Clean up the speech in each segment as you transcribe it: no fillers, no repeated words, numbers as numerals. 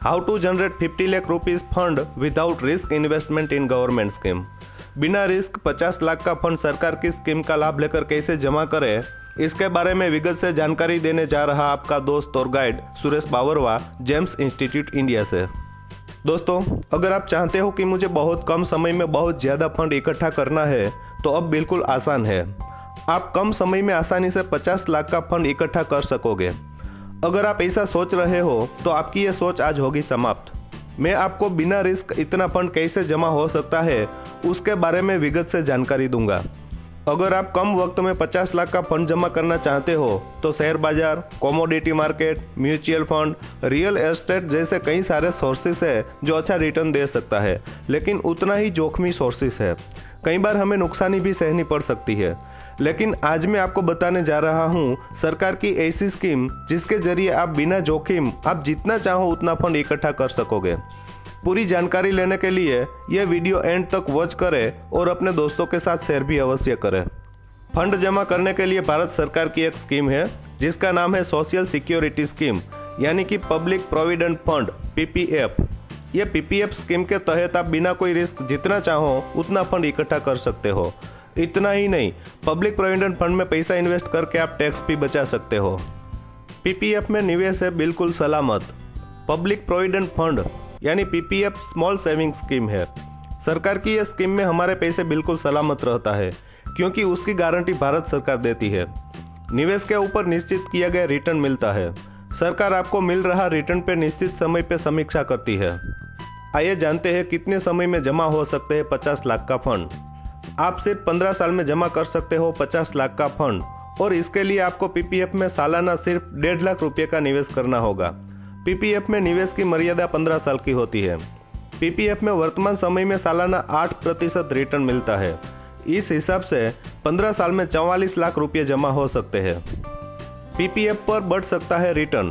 How to generate 50 lakh rupees fund without risk investment in government scheme. बिना risk 50 lakh का fund सरकार की scheme का लाभ लेकर कैसे जमा करें, इसके बारे में विगत से जानकारी देने जा रहा आपका दोस्त और guide Suresh Bawarwa, James institute India से। दोस्तों, अगर आप चाहते हो कि मुझे बहुत कम समय में बहुत ज़्यादा फंड इकट्ठा करना है तो अब बिल्कुल आसान है। आप कम समय में आसानी से 50 लाख का फंड इकट्ठा कर सकोगे। अगर आप ऐसा सोच रहे हो तो आपकी ये सोच आज होगी समाप्त। मैं आपको बिना रिस्क इतना फंड कैसे जमा हो सकता है उसके बारे में विगत से जानकारी दूंगा। अगर आप कम वक्त में 50 लाख का फंड जमा करना चाहते हो तो शेयर बाजार, commodity market, mutual fund, real estate जैसे कई सारे सोर्सेस है जो अच्छा रिटर्न दे सकता है, लेकिन उतना ही जोखिमी सोर्सेस है। कई बार हमें नुकसानी भी सहनी पड़ सकती है। लेकिन आज मैं आपको बताने जा रहा हूँ सरकार की ऐसी स्कीम जिसके जरिए आप बिना जोखिम आप जितना चाहो उतना फंड इकट्ठा कर सकोगे। पूरी जानकारी लेने के लिए यह वीडियो एंड तक वॉच करें और अपने दोस्तों के साथ शेयर भी अवश्य करें। फंड जमा करने के लिए भारत सरकार की एक स्कीम है जिसका नाम है सोशल सिक्योरिटी स्कीम, यानी कि पब्लिक प्रोविडेंट फंड, PPF। यह PPF स्कीम के तहत आप बिना कोई रिस्क जितना चाहो उतना फंड इकट्ठा कर सकते हो। इतना ही नहीं, पब्लिक प्रोविडेंट फंड में पैसा इन्वेस्ट करके आप टैक्स भी बचा सकते हो। PPF में निवेश है बिल्कुल सलामत। पब्लिक प्रोविडेंट फंड यानी PPF स्मॉल सेविंग स्कीम है। सरकार की यह स्कीम में हमारे पैसे बिल्कुल सलामत रहता है क्योंकि उसकी गारंटी भारत सरकार देती है। निवेश के ऊपर निश्चित किया गया रिटर्न मिलता है। सरकार आपको मिल रहा रिटर्न पर निश्चित समय पर समीक्षा करती है। आइए जानते हैं कितने समय में जमा हो सकते हैं 50 लाख का फंड। आप सिर्फ 15 साल में जमा कर सकते हो 50 लाख का फंड, और इसके लिए आपको PPF में सालाना सिर्फ 1.5 लाख रुपये का निवेश करना होगा। PPF में निवेश की मर्यादा 15 साल की होती है। PPF में वर्तमान समय में सालाना 8% रिटर्न मिलता है। इस हिसाब से 15 साल में 44 लाख रुपये जमा हो सकते हैं। PPF पर बढ़ सकता है रिटर्न।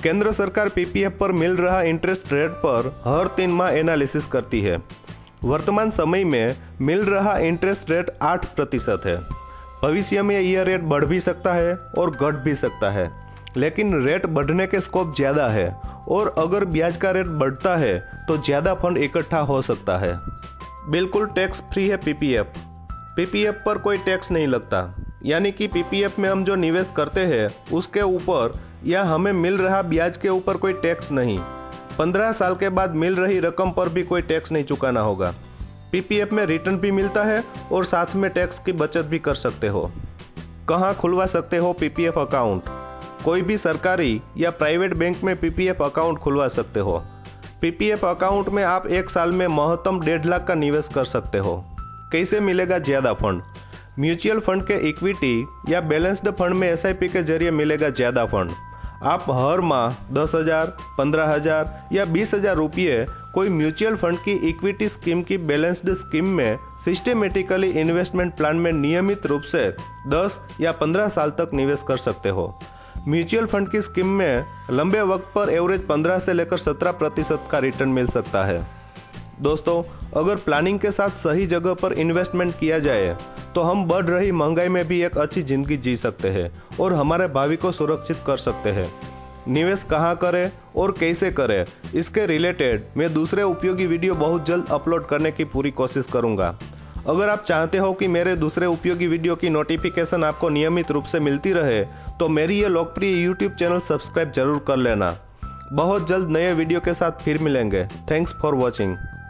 केंद्र सरकार PPF पर मिल रहा इंटरेस्ट रेट पर हर 3 माह एनालिसिस करती है। वर्तमान समय में मिल रहा इंटरेस्ट रेट 8% है। भविष्य में यह रेट बढ़ भी सकता है और घट भी सकता है, लेकिन रेट बढ़ने के स्कोप ज़्यादा है और अगर ब्याज का रेट बढ़ता है तो ज़्यादा फंड इकट्ठा हो सकता है। बिल्कुल टैक्स फ्री है PPF। PPF पर कोई टैक्स नहीं लगता, यानी कि PPF में हम जो निवेश करते हैं उसके ऊपर या हमें मिल रहा ब्याज के ऊपर कोई टैक्स नहीं। 15 साल के बाद मिल रही रकम पर भी कोई टैक्स नहीं चुकाना होगा। PPF में रिटर्न भी मिलता है और साथ में टैक्स की बचत भी कर सकते हो। कहाँ खुलवा सकते हो PPF अकाउंट? कोई भी सरकारी या प्राइवेट बैंक में PPF अकाउंट खुलवा सकते हो। PPF अकाउंट में आप एक साल में महत्तम 1.5 लाख का निवेश कर सकते हो। कैसे मिलेगा ज़्यादा फंड? म्यूचुअल फंड के इक्विटी या बैलेंस्ड फंड में SIP के जरिए मिलेगा ज़्यादा फंड। आप हर माह 10,000, 15,000 या 20,000 रुपये कोई म्यूचुअल फंड की इक्विटी स्कीम की बैलेंस्ड स्कीम में सिस्टेमेटिकली इन्वेस्टमेंट प्लान में नियमित रूप से 10 या 15 साल तक निवेश कर सकते हो। म्यूचुअल फंड की स्कीम में लंबे वक्त पर एवरेज 15 से लेकर 17% का रिटर्न मिल सकता है। दोस्तों, अगर प्लानिंग के साथ सही जगह पर इन्वेस्टमेंट किया जाए तो हम बढ़ रही महंगाई में भी एक अच्छी जिंदगी जी सकते हैं और हमारे भावी को सुरक्षित कर सकते हैं। निवेश कहाँ करें और कैसे करें, इसके रिलेटेड मैं दूसरे उपयोगी वीडियो बहुत जल्द अपलोड करने की पूरी कोशिश करूँगा। अगर आप चाहते हो कि मेरे दूसरे उपयोगी वीडियो की नोटिफिकेशन आपको नियमित रूप से मिलती रहे तो मेरी ये लोकप्रिय YouTube चैनल सब्सक्राइब जरूर कर लेना। बहुत जल्द नए वीडियो के साथ फिर मिलेंगे। Thanks for watching.